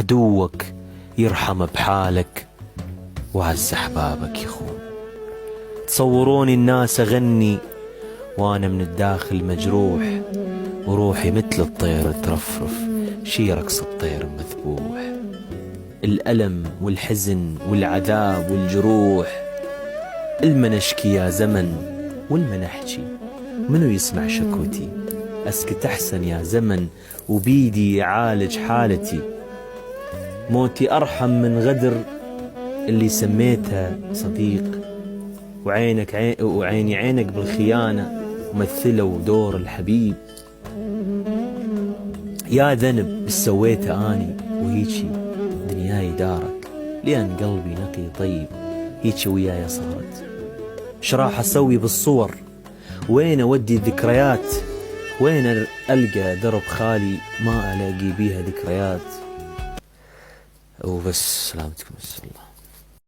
عدوك يرحم بحالك وعز أحبابك يخون. تصوروني الناس أغني وأنا من الداخل مجروح، وروحي مثل الطير ترفرف شي رقص الطير مذبوح. الألم والحزن والعذاب والجروح، المن أشكي يا زمن والمن أحكي، منو يسمع شكوتي؟ أسكت أحسن يا زمن وبيدي يعالج حالتي. موتي أرحم من غدر اللي سميتها صديق، وعيني عينك بالخيانة ومثلوا دور الحبيب. يا ذنب بس سويته أني وهيجي دنياي دارك، لأن قلبي نقي طيب هيجي وياي صارت. شراح أسوي بالصور؟ وين أودي الذكريات؟ وين ألقى درب خالي ما ألاقي بيها ذكريات؟ وبس سلامتكم.